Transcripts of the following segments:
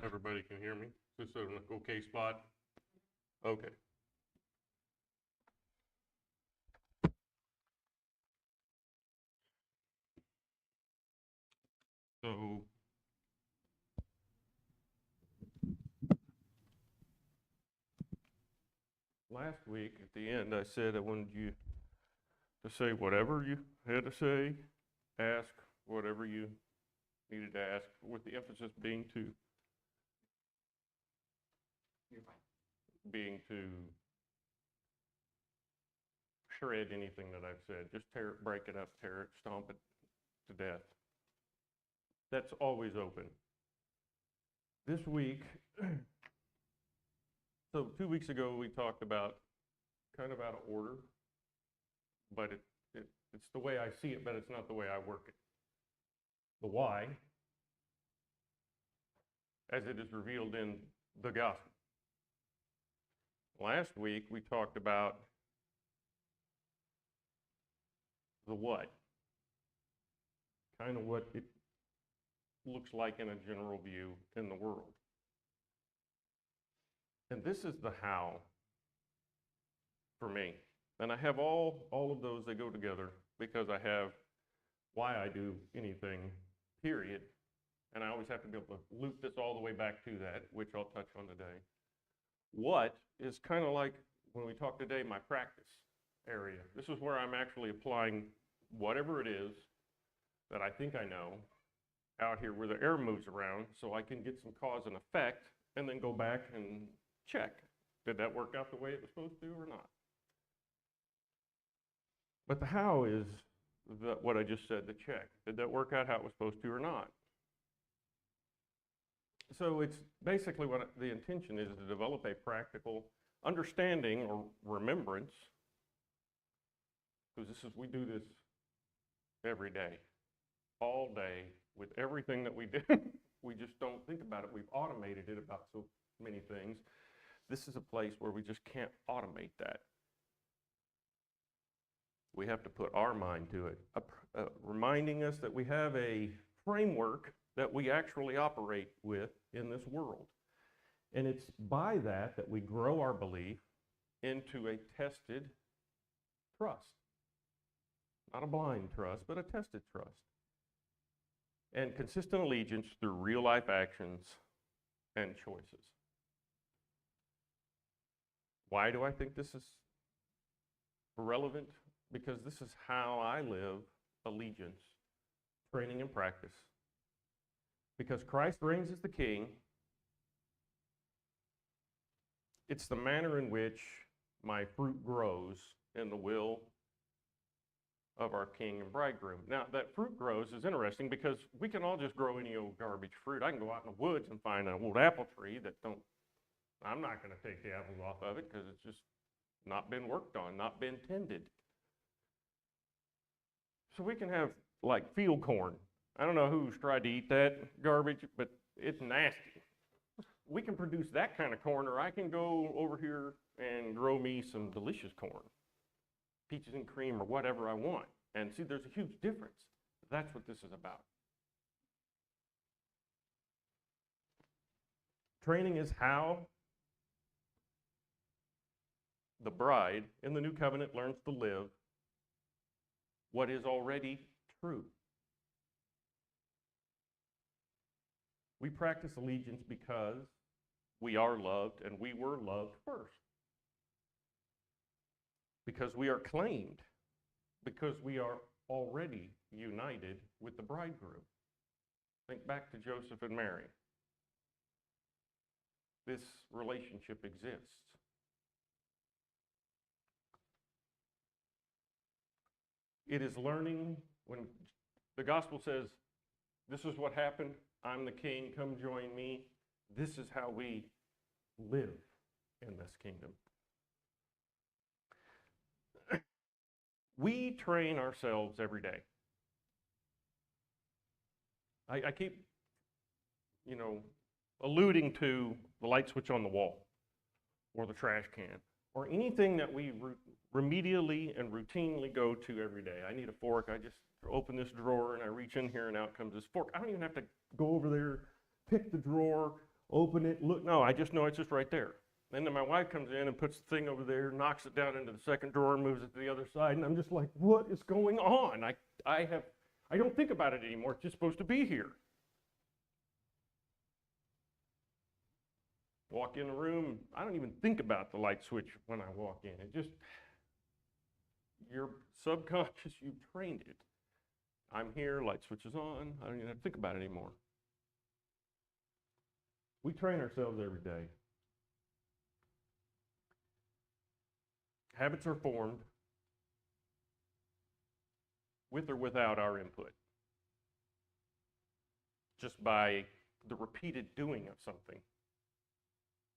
Everybody can hear me? Is this an okay spot? Okay. So last week at the end, I said I wanted you to say whatever you had to say, ask whatever you needed to ask, with the emphasis being to shred anything that I've said. Just tear it, break it up, tear it, stomp it to death. That's always open. This week, so 2 weeks ago we talked about kind of out of order, but it's the way I see it, but it's not the way I work it. The why, as it is revealed in the gospel. Last week we talked about the what, kind of what it looks like in a general view in the world. And this is the how for me. And I have all of those that go together because I have why I do anything, period. And I always have to be able to loop this all the way back to that, which I'll touch on today. What is kind of like when we talk today, my practice area. This is where I'm actually applying whatever it is that I think I know out here where the air moves around so I can get some cause and effect and then go back and check. Did that work out the way it was supposed to or not? But the how is what I just said, the check. Did that work out how it was supposed to or not? So it's basically what the intention is to develop a practical understanding or remembrance, because we do this every day, all day, with everything that we do. We just don't think about it. We've automated it about so many things. This is a place where we just can't automate that. We have to put our mind to it, reminding us that we have a framework that we actually operate with in this world. And it's by that we grow our belief into a tested trust. Not a blind trust, but a tested trust. And consistent allegiance through real life actions and choices. Why do I think this is relevant? Because this is how I live allegiance, training and practice. Because Christ reigns as the King, it's the manner in which my fruit grows in the will of our King and Bridegroom. Now, that fruit grows is interesting because we can all just grow any old garbage fruit. I can go out in the woods and find an old apple tree I'm not going to take the apples off of it because it's just not been worked on, not been tended. So we can have like field corn. I don't know who's tried to eat that garbage, but it's nasty. We can produce that kind of corn, or I can go over here and grow me some delicious corn, peaches and cream or whatever I want. And see, there's a huge difference. That's what this is about. Training is how the bride in the new covenant learns to live what is already true. We practice allegiance because we are loved and we were loved first. Because we are claimed, because we are already united with the bridegroom. Think back to Joseph and Mary. This relationship exists. It is learning when the gospel says, this is what happened, I'm the king, come join me. This is how we live in this kingdom. We train ourselves every day. I keep, alluding to the light switch on the wall or the trash can or anything that we remedially and routinely go to every day. I need a fork. I just open this drawer and I reach in here and out comes this fork. I don't even have to go over there, pick the drawer, open it, look. No, I just know it's just right there. And then my wife comes in and puts the thing over there, knocks it down into the second drawer, and moves it to the other side. And I'm just like, what is going on? I don't think about it anymore. It's just supposed to be here. Walk in the room, I don't even think about the light switch when I walk in. It just, your subconscious, you've trained it. I'm here, light switch is on, I don't even have to think about it anymore. We train ourselves every day. Habits are formed with or without our input, just by the repeated doing of something.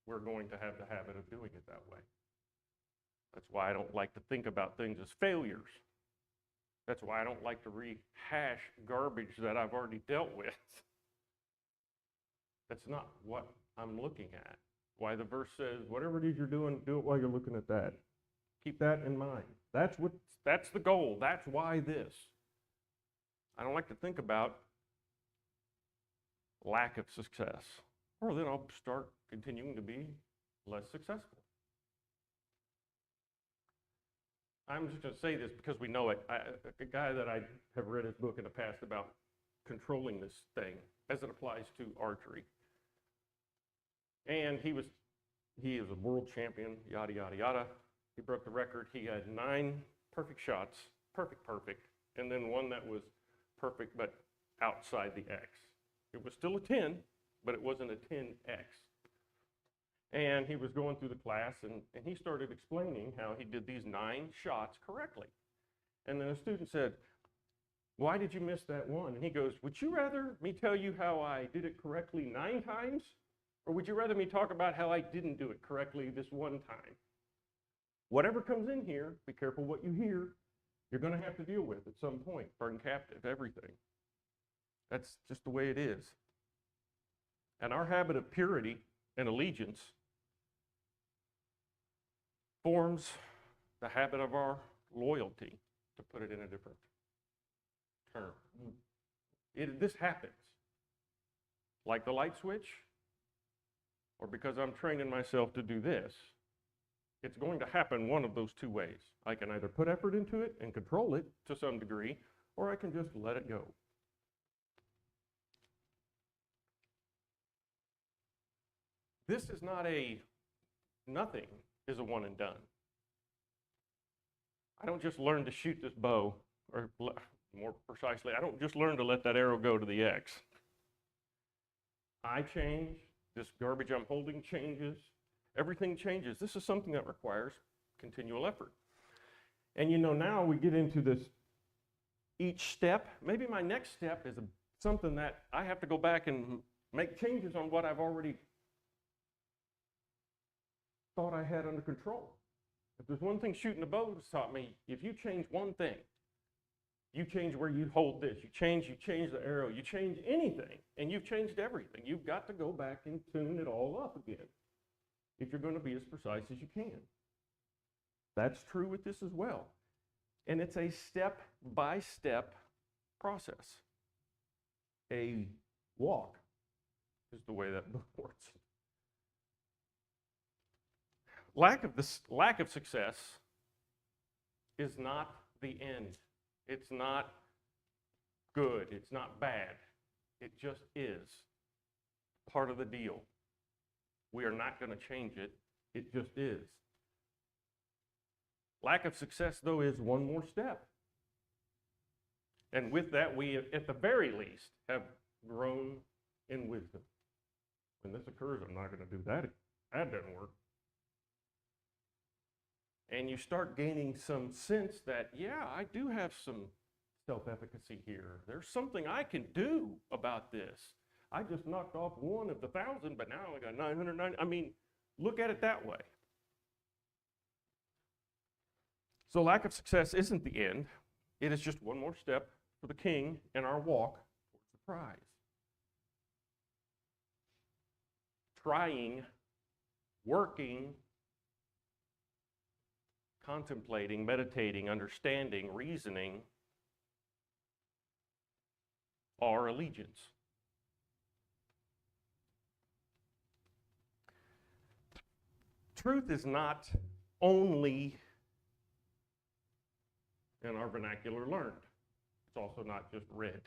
We're going to have the habit of doing it that way. That's why I don't like to think about things as failures. That's why I don't like to rehash garbage that I've already dealt with. That's not what I'm looking at. Why the verse says, whatever it is you're doing, do it while you're looking at that. Keep that in mind. That's the goal. That's why this. I don't like to think about lack of success, or then I'll start continuing to be less successful. I'm just going to say this because we know it. A guy that I have read his book in the past about controlling this thing as it applies to archery. And he is a world champion, yada, yada, yada. He broke the record. He had 9 perfect shots, perfect, and then one that was perfect but outside the X. It was still a 10, but it wasn't a 10X. And he was going through the class, and he started explaining how he did these 9 shots correctly. And then a student said, why did you miss that one? And he goes, would you rather me tell you how I did it correctly 9 times? Or would you rather me talk about how I didn't do it correctly this one time? Whatever comes in here, be careful what you hear, you're going to have to deal with at some point. Burn captive, everything. That's just the way it is. And our habit of purity and allegiance forms the habit of our loyalty, to put it in a different term. This happens. Like the light switch, or because I'm training myself to do this, it's going to happen one of those 2 ways. I can either put effort into it and control it to some degree, or I can just let it go. This is not nothing is a one and done. I don't just learn to shoot this bow, or more precisely, I don't just learn to let that arrow go to the X. I change, this garbage I'm holding changes, everything changes. This is something that requires continual effort. And now we get into this, each step, maybe my next step is something that I have to go back and make changes on what I've already thought I had under control. If there's one thing shooting a bow has taught me, if you change one thing, you change where you hold this, you change the arrow, you change anything, and you've changed everything. You've got to go back and tune it all up again if you're going to be as precise as you can. That's true with this as well. And it's a step-by-step process. A walk is the way that book works. Lack of success is not the end. It's not good. It's not bad. It just is part of the deal. We are not going to change it. It just is. Lack of success, though, is one more step. And with that, we, at the very least, have grown in wisdom. When this occurs, I'm not going to do that. That doesn't work. And you start gaining some sense that, yeah, I do have some self-efficacy here. There's something I can do about this. I just knocked off one of the 1,000, but now I got 990. I mean, look at it that way. So lack of success isn't the end. It is just one more step for the king in our walk towards the prize. Trying, working, contemplating, meditating, understanding, reasoning are allegiance. truth is not only in our vernacular learned. It's also not just read.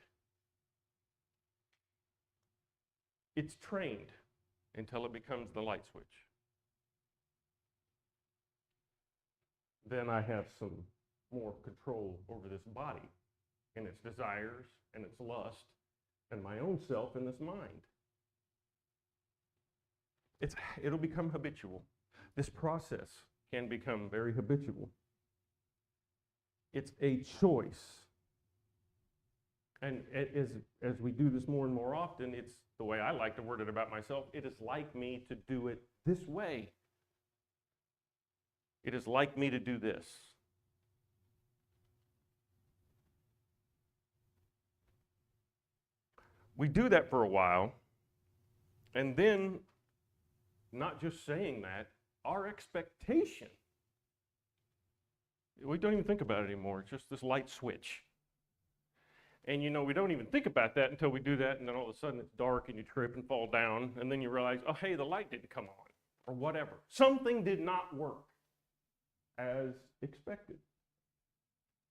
It's trained until it becomes the light switch. Then I have some more control over this body and its desires and its lust and my own self and this mind. It'll become habitual. This process can become very habitual. It's a choice. And as we do this more and more often, it's the way I like to word it about myself. It is like me to do it this way. It is like me to do this. We do that for a while, and then, not just saying that, our expectation, we don't even think about it anymore. It's just this light switch. And we don't even think about that until we do that, and then all of a sudden it's dark and you trip and fall down, and then you realize, oh, hey, the light didn't come on, or whatever. Something did not work as expected.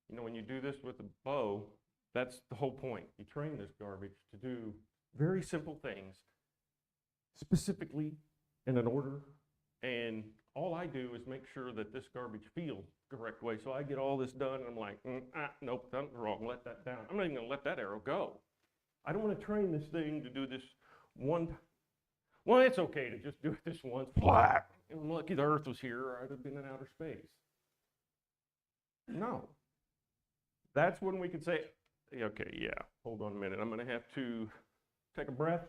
When you do this with a bow, that's the whole point. You train this garbage to do very simple things, specifically in an order, and all I do is make sure that this garbage feels the correct way. So I get all this done, and I'm like, nope, that's wrong, let that down. I'm not even gonna let that arrow go. I don't want to train this thing to do this one. Well, it's okay to just do it this once. Flat. I'm lucky the Earth was here, or I'd have been in outer space. No. That's when we can say, okay, yeah, hold on a minute. I'm going to have to take a breath,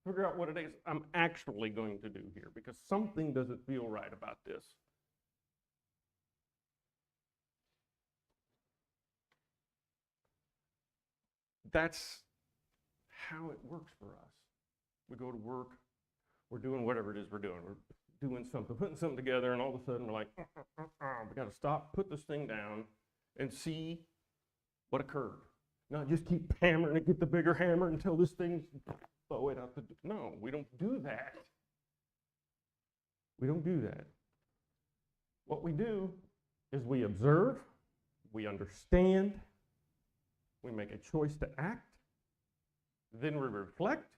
figure out what it is I'm actually going to do here, because something doesn't feel right about this. That's how it works for us. We go to work, we're doing whatever it is we're doing. We're doing something, putting something together, and all of a sudden we're like, we got to stop, put this thing down, and see what occurred. Not just keep hammering and get the bigger hammer until this thing's blow it out the. No, we don't do that. We don't do that. What we do is we observe, we understand, we make a choice to act, then we reflect.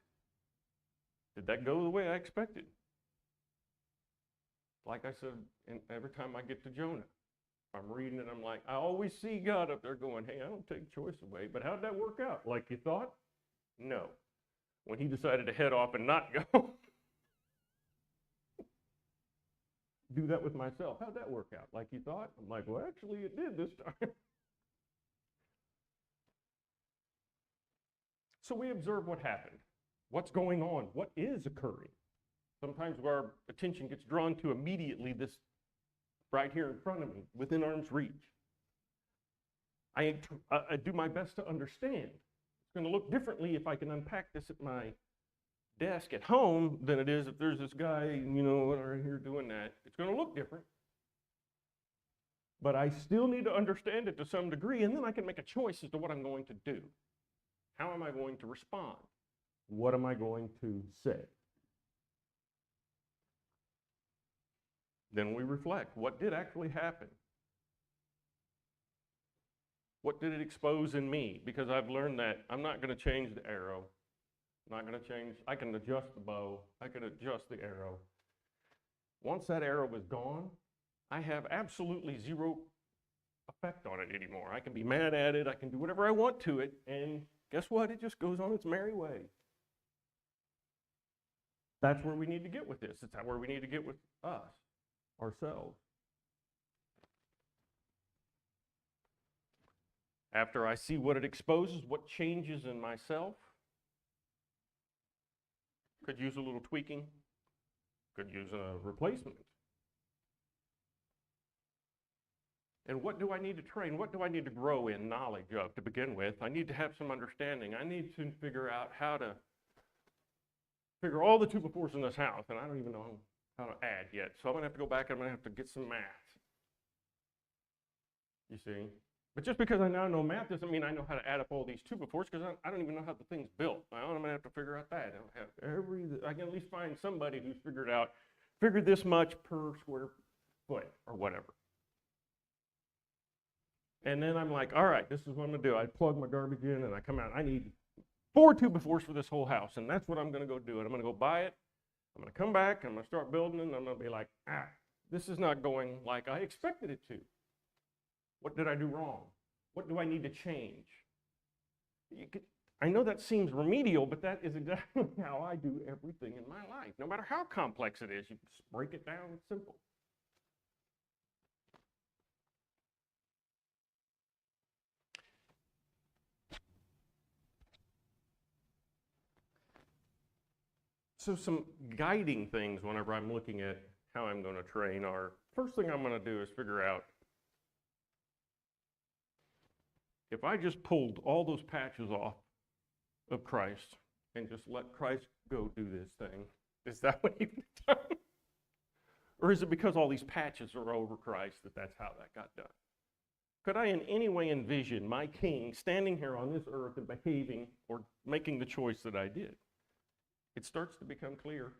Did that go the way I expected? Like I said, every time I get to Jonah, I'm reading it, I'm like, I always see God up there going, hey, I don't take choice away, but how'd that work out? Like you thought? No. When he decided to head off and not go, do that with myself. How'd that work out? Like you thought? I'm like, well, actually it did this time. So we observe what happened. What's going on? What is occurring? Sometimes our attention gets drawn to immediately this right here in front of me, within arm's reach. I do my best to understand. It's going to look differently if I can unpack this at my desk at home than it is if there's this guy, right here doing that. It's going to look different. But I still need to understand it to some degree, and then I can make a choice as to what I'm going to do. How am I going to respond? What am I going to say? Then we reflect. What did actually happen? What did it expose in me? Because I've learned that I'm not going to change the arrow. I'm not going to change. I can adjust the bow. I can adjust the arrow. Once that arrow is gone, I have absolutely zero effect on it anymore. I can be mad at it. I can do whatever I want to it. And guess what? It just goes on its merry way. That's where we need to get with this. It's where we need to get with us, ourselves. After I see what it exposes, what changes in myself, could use a little tweaking, could use a replacement. And what do I need to train? What do I need to grow in knowledge of to begin with? I need to have some understanding. I need to figure out how to figure all the 2 by 4s in this house, and I don't even know how to add yet. So I'm going to have to go back and I'm going to have to get some math. You see? But just because I now know math doesn't mean I know how to add up all these 2 by 4s, because I don't even know how the thing's built. I'm going to have to figure out that. I can at least find somebody who's figured out figure this much per square foot or whatever. And then I'm like, all right, this is what I'm going to do. I plug my garbage in and I come out. I need 4 2x4s for this whole house, and that's what I'm going to go do. And I'm going to go buy it. I'm going to come back. I'm going to start building, and I'm going to be like, this is not going like I expected it to. What did I do wrong? What do I need to change? I know that seems remedial, but that is exactly how I do everything in my life. No matter how complex it is, you just break it down. It's simple. So some guiding things whenever I'm looking at how I'm going to train are, first thing I'm going to do is figure out if I just pulled all those patches off of Christ and just let Christ go do this thing, is that what you've done? Or is it because all these patches are over Christ that's how that got done? Could I in any way envision my king standing here on this earth and behaving or making the choice that I did? It starts to become clear.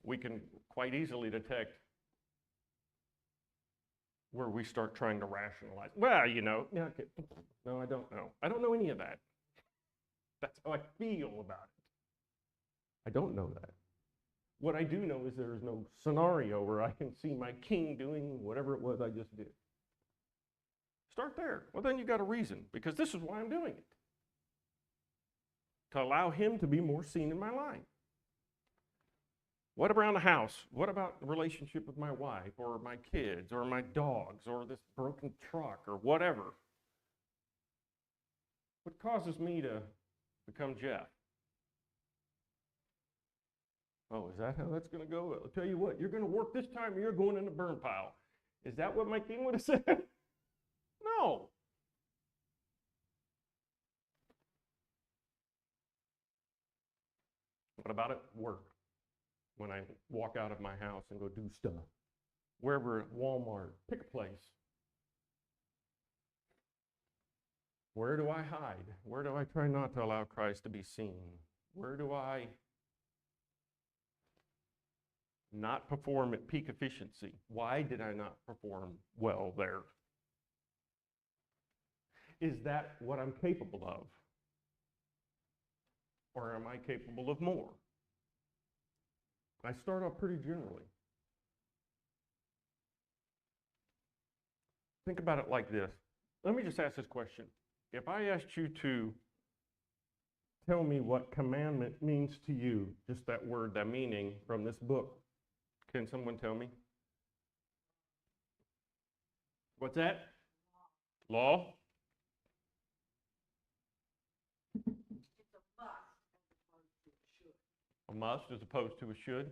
We can quite easily detect where we start trying to rationalize. Well, no, I don't know. I don't know any of that. That's how I feel about it. I don't know that. What I do know is there is no scenario where I can see my king doing whatever it was I just did. Start there. Well, then you got a reason, because this is why I'm doing it. To allow him to be more seen in my life. What around the house? What about the relationship with my wife or my kids or my dogs or this broken truck or whatever? What causes me to become Jeff? Oh, is that how that's going to go? I'll tell you what, you're going to work this time or you're going in the burn pile. Is that what my king would have said? No. What about at work? When I walk out of my house and go do stuff. Wherever at Walmart, pick a place. Where do I hide? Where do I try not to allow Christ to be seen? Where do I not perform at peak efficiency? Why did I not perform well there? Is that what I'm capable of? Or am I capable of more? I start off pretty generally. Think about it like this. Let me just ask this question. If I asked you to tell me what commandment means to you, just that word, that meaning from this book, can someone tell me? What's that? Law? A must as opposed to a should?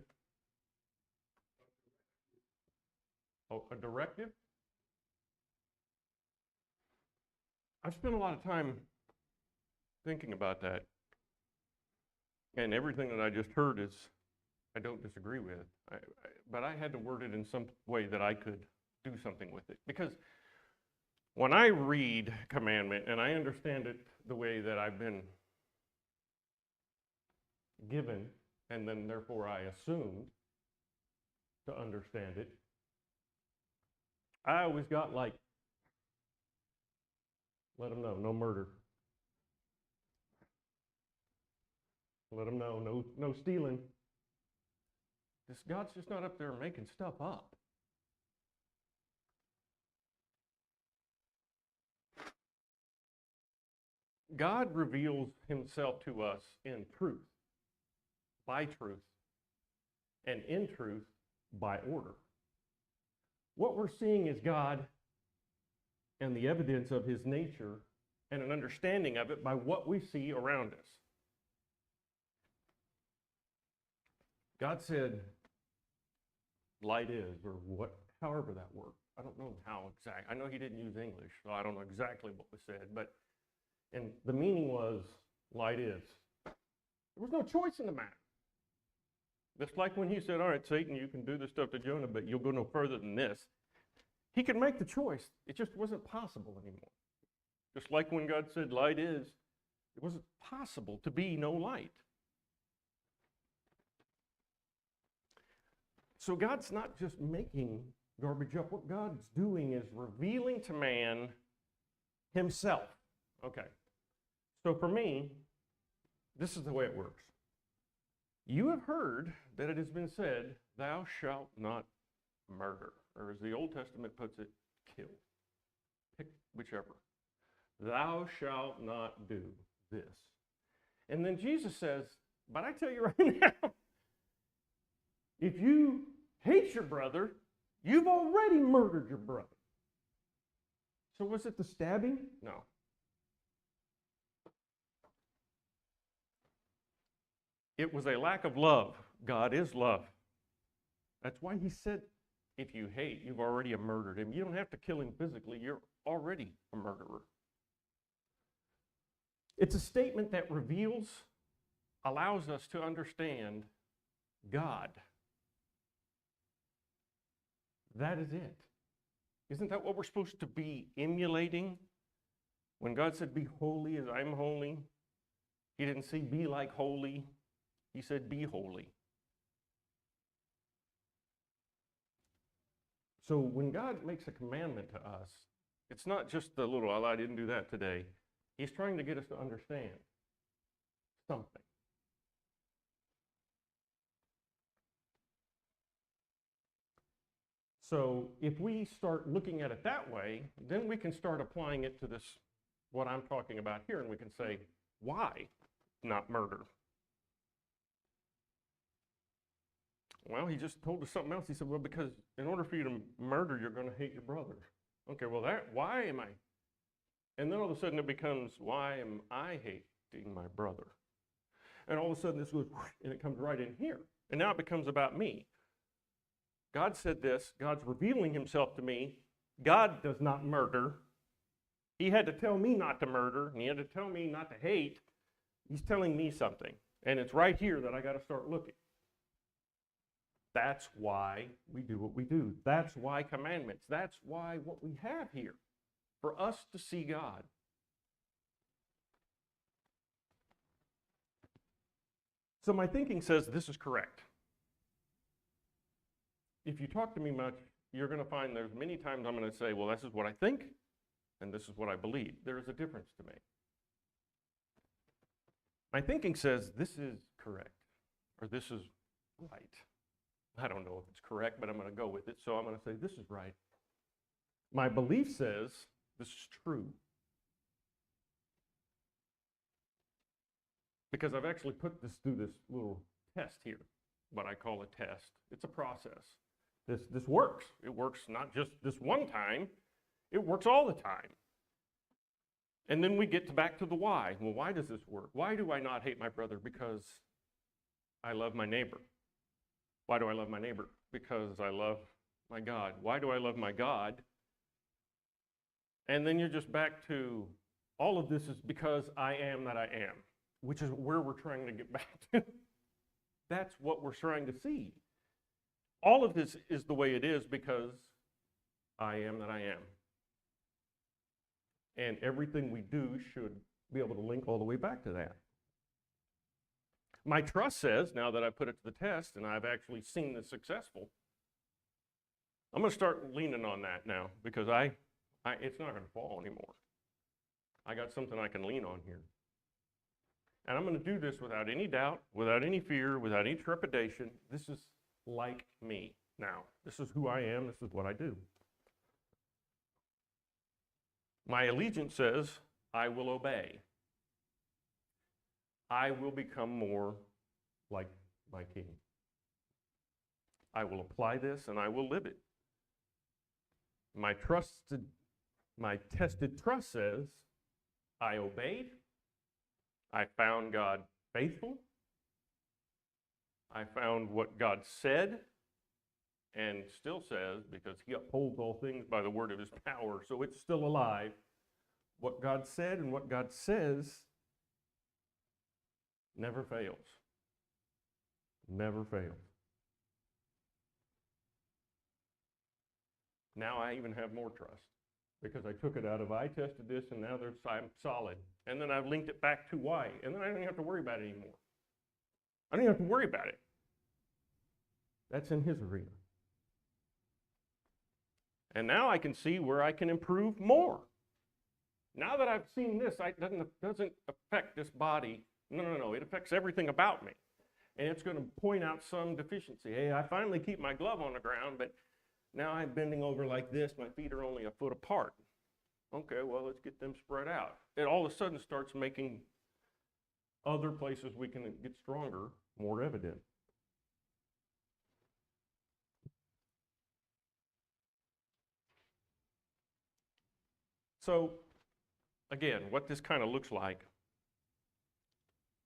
Oh, a directive? I've spent a lot of time thinking about that. And everything that I just heard is, I don't disagree with. But I had to word it in some way that I could do something with it. Because when I read commandment and I understand it the way that I've been given, and then therefore I assumed to understand it, I always got like, let them know, no murder. Let them know, no stealing. This God's just not up there making stuff up. God reveals himself to us in truth, by truth, and in truth, by order. What we're seeing is God and the evidence of his nature and an understanding of it by what we see around us. God said, light is, or what, however that worked. I don't know how exact. I know he didn't use English, so I don't know exactly what was said, but and the meaning was light is. There was no choice in the matter. Just like when he said, all right, Satan, you can do this stuff to Jonah, but you'll go no further than this. He could make the choice. It just wasn't possible anymore. Just like when God said light is, it wasn't possible to be no light. So God's not just making garbage up. What God's doing is revealing to man himself. Okay. So for me, this is the way it works. You have heard that it has been said, thou shalt not murder. Or as the Old Testament puts it, kill. Pick whichever. Thou shalt not do this. And then Jesus says, but I tell you right now, if you hate your brother, you've already murdered your brother. So was it the stabbing? No. It was a lack of love. God is love. That's why he said, if you hate, you've already murdered him. You don't have to kill him physically. You're already a murderer. It's a statement that reveals, allows us to understand God. That is it. Isn't that what we're supposed to be emulating? When God said, be holy as I'm holy, he didn't say be like holy. He said, be holy. So when God makes a commandment to us, it's not just the little, oh, I didn't do that today. He's trying to get us to understand something. So if we start looking at it that way, then we can start applying it to this, what I'm talking about here, and we can say, why not murder? Well, he just told us something else. He said, well, because in order for you to murder, you're going to hate your brother. Okay, well, why am I? And then all of a sudden it becomes, why am I hating my brother? And all of a sudden this goes, and it comes right in here. And now it becomes about me. God said this. God's revealing himself to me. God does not murder. He had to tell me not to murder, and he had to tell me not to hate. He's telling me something. And it's right here that I got to start looking. That's why we do what we do. That's why commandments. That's why what we have here, for us to see God. So my thinking says this is correct. If you talk to me much, you're going to find there's many times I'm going to say, well, this is what I think, and this is what I believe. There is a difference to me. My thinking says this is correct, or this is right. I don't know if it's correct, but I'm going to go with it, so I'm going to say this is right. My belief says this is true. Because I've actually put this through this little test here, what I call a test. It's a process. This works. It works not just this one time, it works all the time. And then we get back to the why. Well, why does this work? Why do I not hate my brother? Because I love my neighbor. Why do I love my neighbor? Because I love my God. Why do I love my God? And then you're just back to all of this is because I am that I am, which is where we're trying to get back to. That's what we're trying to see. All of this is the way it is because I am that I am. And everything we do should be able to link all the way back to that. My trust says, now that I've put it to the test and I've actually seen this successful, I'm going to start leaning on that now because it's not going to fall anymore. I got something I can lean on here. And I'm going to do this without any doubt, without any fear, without any trepidation. This is like me now. This is who I am. This is what I do. My allegiance says, I will obey. I will become more like my King. I will apply this and I will live it. My tested trust says, I obeyed. I found God faithful. I found what God said and still says, because he upholds all things by the word of his power, so it's still alive. What God said and what God says never fails. Never fails. Now I even have more trust because I took it out of I tested this and now I'm solid. And then I've linked it back to why. And then I don't even have to worry about it anymore. I don't even have to worry about it. That's in his arena. And now I can see where I can improve more. Now that I've seen this, it doesn't affect this body. No. It affects everything about me. And it's going to point out some deficiency. Hey, I finally keep my glove on the ground, but now I'm bending over like this. My feet are only a foot apart. Okay, well, let's get them spread out. It all of a sudden starts making other places we can get stronger more evident. So, again, what this kind of looks like,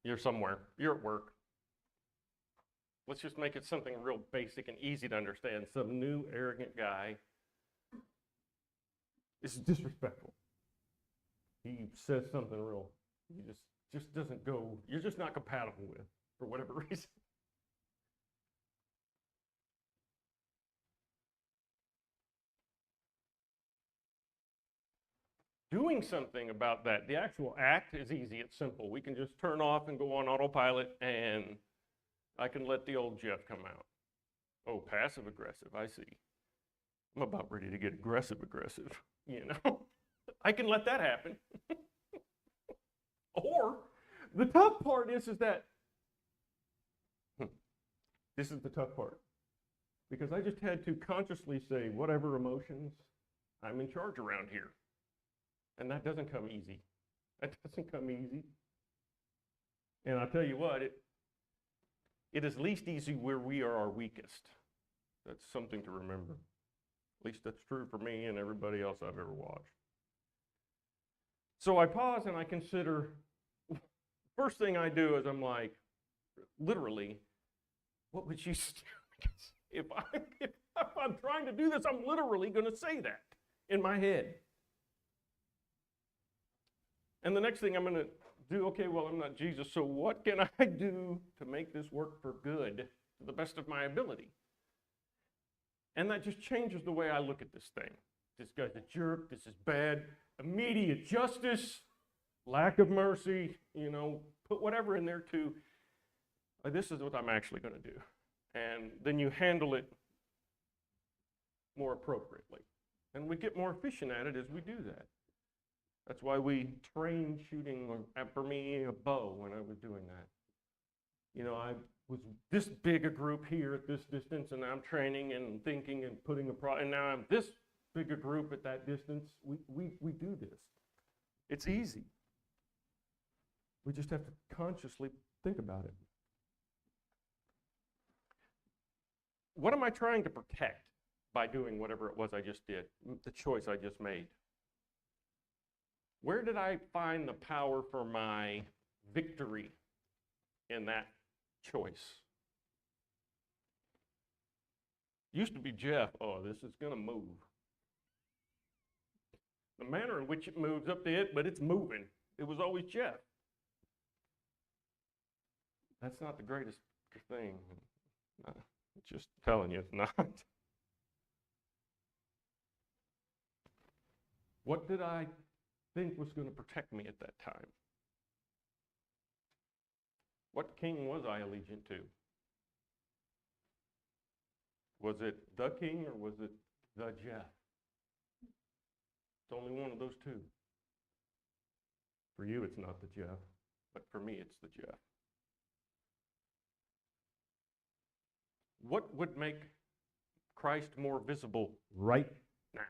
you're somewhere, you're at work. Let's just make it something real basic and easy to understand. Some new arrogant guy is disrespectful. He says something real, he just doesn't go, you're just not compatible with, for whatever reason. Doing something about that, the actual act is easy, it's simple. We can just turn off and go on autopilot, and I can let the old Jeff come out. Oh, passive aggressive, I see. I'm about ready to get aggressive, you know? I can let that happen. Or, the tough part is that, this is the tough part. Because I just had to consciously say, whatever emotions, I'm in charge around here. And that doesn't come easy. That doesn't come easy. And I'll tell you what, it is least easy where we are our weakest. That's something to remember. At least that's true for me and everybody else I've ever watched. So I pause and I consider, first thing I do is I'm like, literally, what would you do? If I'm trying to do this, I'm literally going to say that in my head. And the next thing I'm going to do, okay, well, I'm not Jesus, so what can I do to make this work for good to the best of my ability? And that just changes the way I look at this thing. This guy's a jerk, this is bad, immediate justice, lack of mercy, put whatever in there too. This is what I'm actually going to do. And then you handle it more appropriately. And we get more efficient at it as we do that. That's why we train shooting, for me, a bow when I was doing that. I was this big a group here at this distance, and I'm training and thinking and putting and now I'm this big a group at that distance. We do this. It's easy. We just have to consciously think about it. What am I trying to protect by doing whatever it was I just did, the choice I just made? Where did I find the power for my victory in that choice? Used to be Jeff, oh, this is going to move. The manner in which it moves up to it, but it's moving. It was always Jeff. That's not the greatest thing. Just telling you, it's not. What did I think was going to protect me at that time? What king was I allegiant to? Was it the king or was it the Jeff? It's only one of those two. For you, it's not the Jeff, but for me, it's the Jeff. What would make Christ more visible right now?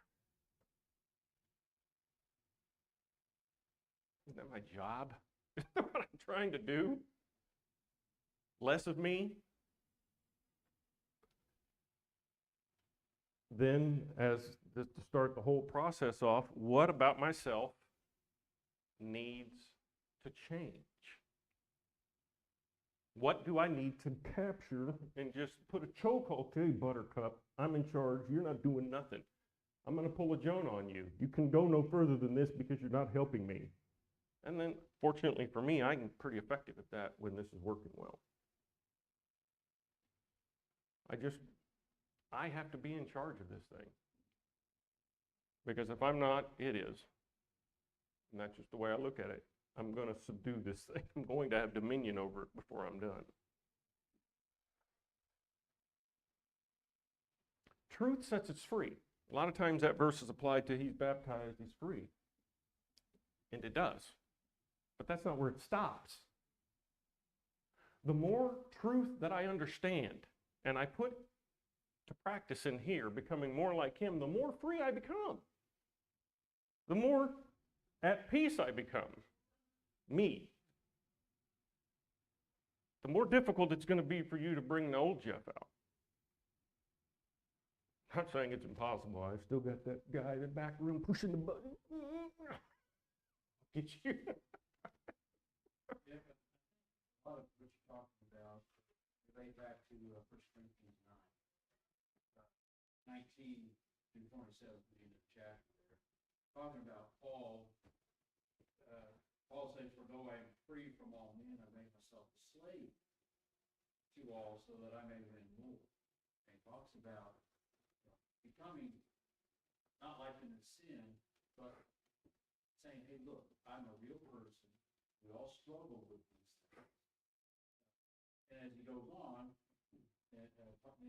Isn't that my job? Isn't that what I'm trying to do? Less of me? Then, to start the whole process off, what about myself needs to change? What do I need to capture and just put a chokehold? Okay, Buttercup, I'm in charge. You're not doing nothing. I'm going to pull a Jonah on you. You can go no further than this because you're not helping me. And then, fortunately for me, I'm pretty effective at that when this is working well. I have to be in charge of this thing. Because if I'm not, it is. And that's just the way I look at it. I'm going to subdue this thing. I'm going to have dominion over it before I'm done. Truth sets us free. A lot of times that verse is applied to he's baptized, he's free. And it does. But that's not where it stops. The more truth that I understand and I put to practice in here, becoming more like him, the more free I become. The more at peace I become. Me. The more difficult it's going to be for you to bring the old Jeff out. I'm not saying it's impossible. I've still got that guy in the back room pushing the button. Get you. Yeah, but a lot of what you're talking about relate back to 1 Corinthians 9, 19 through 27, the end of the chapter there. Talking about Paul, Paul says, "For though I am free from all men, I make myself a slave to all so that I may win more." And he talks about becoming not liking the sin, but saying, "Hey, look, I'm a real person. We all struggle with these things." And as he goes on, and then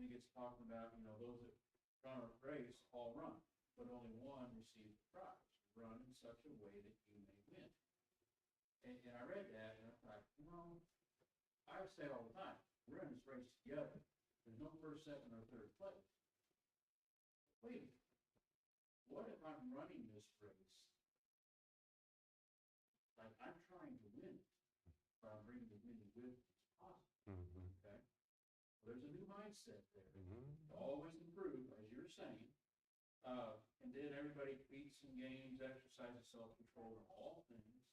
he gets talking about, those that run a race all run, but only one receives the prize. Run in such a way that you may win. And I read that, and I thought, I say it all the time, we're in this race together. There's no first, second, or third place. Wait a minute. What if I'm running this race? Like, I'm trying to win it, but I'm bringing as many with me as possible. Mm-hmm. Okay? Well, there's a new mindset there. Mm-hmm. To always improve, as you were saying. And then everybody competes in games, exercises self-control in all things.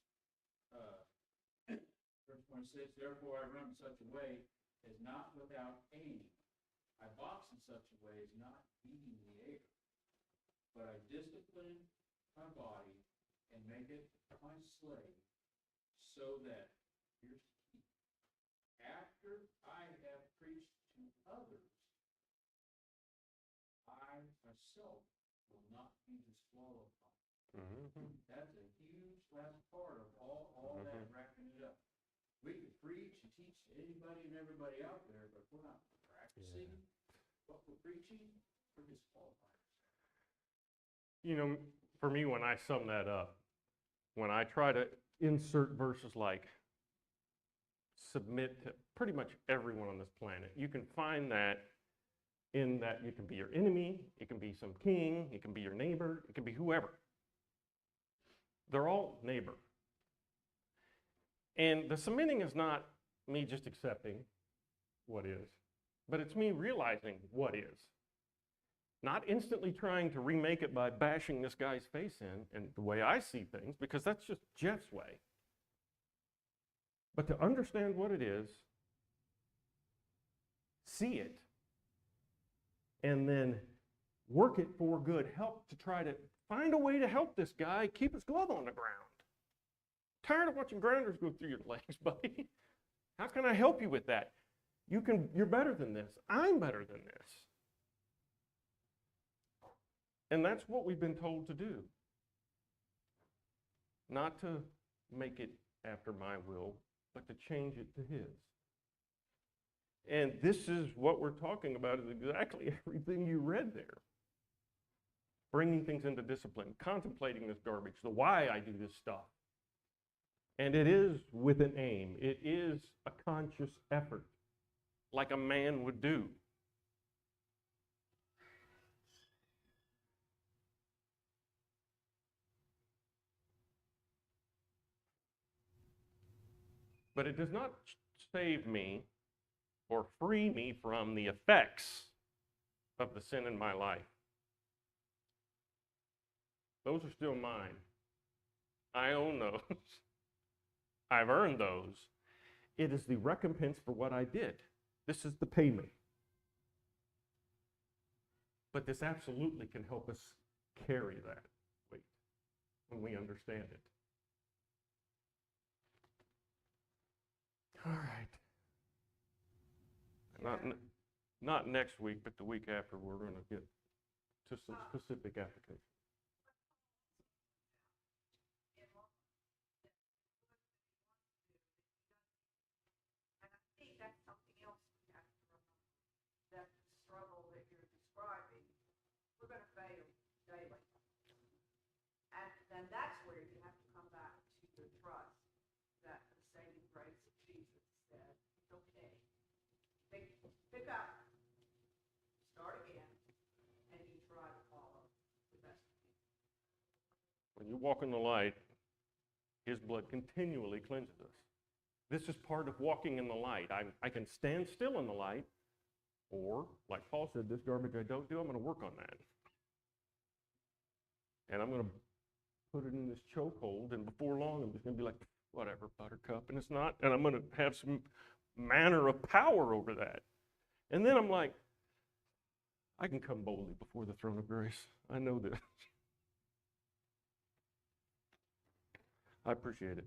Verse 26, "Therefore I run in such a way as not without aim. I box in such a way as not beating the air. But I discipline my body and make it my slave, so that," here's the key, "after I have preached to others, I myself will not be disqualified." Mm-hmm. That's a huge last part of all that, wrapping it up. We can preach and teach to anybody and everybody out there, but if we're not practicing what we're preaching, we're disqualified. For me, when I sum that up, when I try to insert verses like submit to pretty much everyone on this planet, you can find that in that you can be your enemy, it can be some king, it can be your neighbor, it can be whoever. They're all neighbor. And the submitting is not me just accepting what is, but it's me realizing what is. Not instantly trying to remake it by bashing this guy's face in and the way I see things, because that's just Jeff's way. But to understand what it is, see it, and then work it for good. Help to try to find a way to help this guy keep his glove on the ground. Tired of watching grounders go through your legs, buddy. How can I help you with that? You're better than this. I'm better than this. And that's what we've been told to do. Not to make it after my will, but to change it to his. And this is what we're talking about, is exactly everything you read there. Bringing things into discipline, contemplating this garbage, the why I do this stuff. And it is with an aim. It is a conscious effort, like a man would do. But it does not save me or free me from the effects of the sin in my life. Those are still mine. I own those. I've earned those. It is the recompense for what I did. This is the payment. But this absolutely can help us carry that weight when we understand it. All right. Not next week, but the week after, we're going to get to some specific applications. And I think that's something else we have to remember, that the struggle that you're describing, we're going to fail. When you walk in the light, his blood continually cleanses us. This is part of walking in the light. I can stand still in the light, or, like Paul said, this garbage I don't do, I'm going to work on that. And I'm going to put it in this chokehold, and before long, I'm just going to be like, whatever, buttercup, and it's not, and I'm going to have some manner of power over that. And then I'm like, I can come boldly before the throne of grace. I know this. I appreciate it.